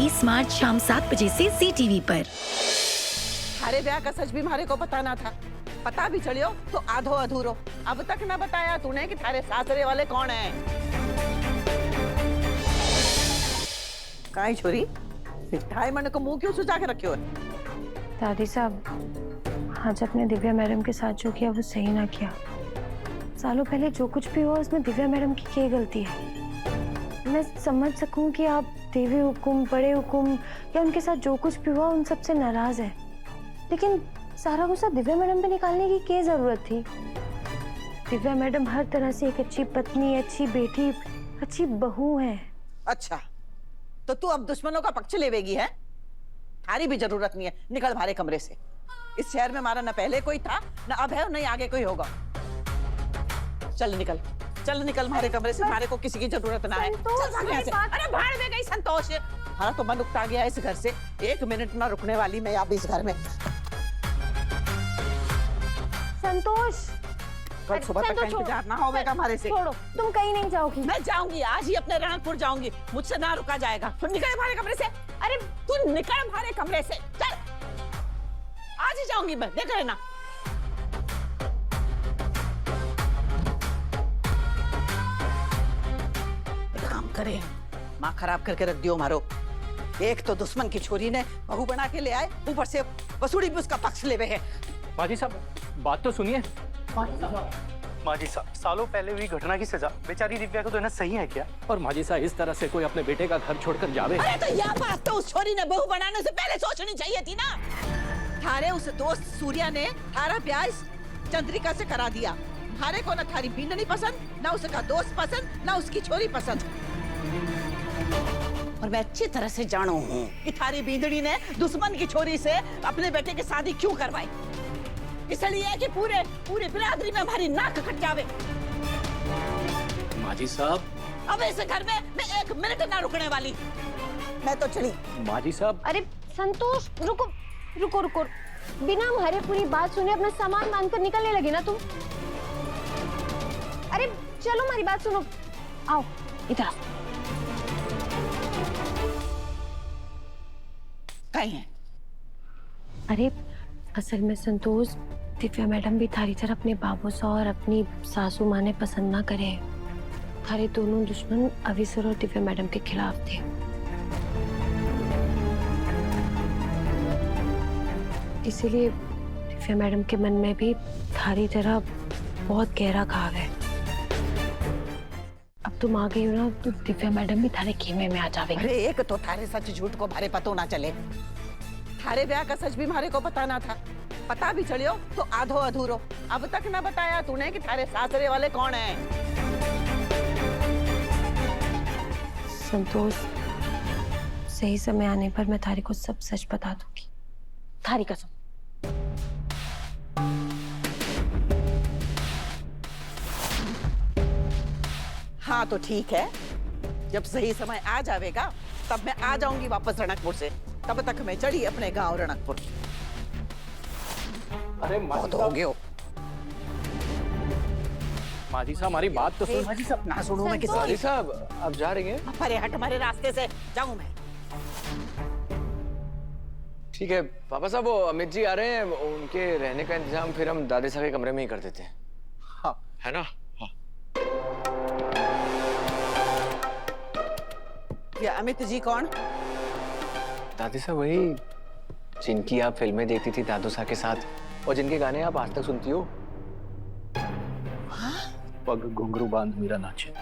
आई smart शाम 7 बजे से ZTV पर। थारे ब्याह का सच भी मारे को पता ना था, पता भी चलियो तो आधो अधूरो। अब तक ना बताया तूने कि थारे सासरे वाले कौन हैं। काई छोरी, ढाई मन को मुंह क्यों सुझा के रखियो है? दादी साहब, आज अपने दिव्या मैडम के साथ जो किया वो सही ना किया। सालों पहले जो कुछ भी हुआ उसमें दिव्या मैडम की क्या गलती है? मैं समझ सकूं कि आप देवी हुकुम, बड़े हुकुम या उनके साथ जो कुछ भी हुआ उन सब से नाराज है, लेकिन सारा गुस्सा दिव्या मैडम पे निकालने की क्या जरूरत थी? दिव्या मैडम हर तरह से एक अच्छी पत्नी, अच्छी बेटी, अच्छी बहू है। अच्छा, तो तू अब दुश्मनों का पक्ष लेवेगी है? थारी भी जरूरत नहीं है, निकल हमारे कमरे से। इस शहर में हमारा न पहले कोई था, न अब है, और न आगे कोई होगा। चल निकल, चल निकल हमारे कमरे से। हमारे को किसी की जरूरत ना है। चल भाग यहाँ से। अरे भाड़ में गई संतोष। हाँ तो मन उकता गया इस घर से। 1 मिनट ना रुकने वाली मैं अब इस घर में। संतोष, कल सुबह तक का इंतजार ना होगा हमारे से। छोड़ो, तुम कहीं नहीं जाओगी। मैं जाऊंगी, आज ही अपने रणकपुर जाऊंगी। मुझसे ना रुका जाएगा। तू निकल हमारे कमरे से। अरे तू निकल हमारे कमरे से, चल। आज ही जाऊंगी मैं, देख लेना। काम करे, माँ खराब करके रख दियो मारो। एक तो दुश्मन की छोरी ने बहू बना के ले आए, ऊपर से वसूड़ी भी उसका पक्ष लेवे है। माजी साहब, बात तो सुनिए। माजी साहब, सालों पहले हुई घटना की सजा बेचारी दिव्या को देना सही है क्या? और माजी साहब, इस तरह से कोई अपने बेटे का घर छोड़कर जावे? अरे तो यह बात तो उस छोरी ने बहू बनाने से पहले सोचनी चाहिए थी ना। थारे उस दोस्त सूर्या ने थारा ब्याह चंद्रिका से करा दिया। थारे को न थारी बींदनी पसंद, न उसका दोस्त पसंद, न उसकी छोरी पसंद। और मैं अच्छी तरह से जानू हूँ कि थारी बींदनी ने दुश्मन की छोरी से अपने बेटे की शादी क्यों करवाई। इसलिए कि पूरे बिरादरी में हमारी नाक कट जावे। माजी साहब, अब इस घर में मैं 1 मिनट ना रुकने वाली। मैं तो चली। माजी साहब। अरे संतोष, रुको रुको रुको, बिना हमारे पूरी बात सुने अपना सामान बांधकर निकलने लगे ना तुम। अरे चलो, हमारी बात सुनो। आओ इधर। कहीं है? अरे असल में संतोष, दिव्या मैडम भी थारी तरह अपने बाबू सा और अपनी सासू माँ ने पसंद ना करे। थारे दोनों दुश्मन अविसर और दिव्या मैडम के खिलाफ थे। इसीलिए दिव्या मैडम के मन में भी थारी तरह बहुत गहरा घाव है। अब तुम आ गई हो ना, तो दिव्या मैडम भी थारे खेमे में आ जावेगी। अरे एक तो थारे सच झूठ को भारे पतो ना चले। थारे ब्याह का सच भी मारे को पता ना था, पता भी चलियो तो आधो अधूरो। अब तक ना बताया तूने कि थारे सासरे वाले कौन हैं। संतोष, सही समय आने पर मैं थारी को सब सच बता दूंगी, थारी कसम। हाँ तो ठीक है, जब सही समय आ जाएगा तब मैं आ जाऊंगी वापस रणकपुर से। तब तक मैं चढ़ी अपने गांव रणकपुर। अरे बहुत हो गयो। माजी साहब, हमारी बात तो सुन। माजी साहब, ना सुनूं मैं किसी माजी की। साहब, आप जा रही हैं? अरे हट हमारे रास्ते से, जाऊं मैं। ठीक है पापा साहब, वो अमित जी आ रहे हैं, उनके रहने का इंतजाम फिर हम दादी साहब के कमरे में ही कर देते हैं। हाँ, है ना? हाँ। ये अमित जी कौन? दादी साहब वही जिनकी आप फिल्में देखती थी दादू साहब के साथ, और जिनके गाने आप आज तक सुनती हो। पग घुंघरू बांध मेरा नाचे।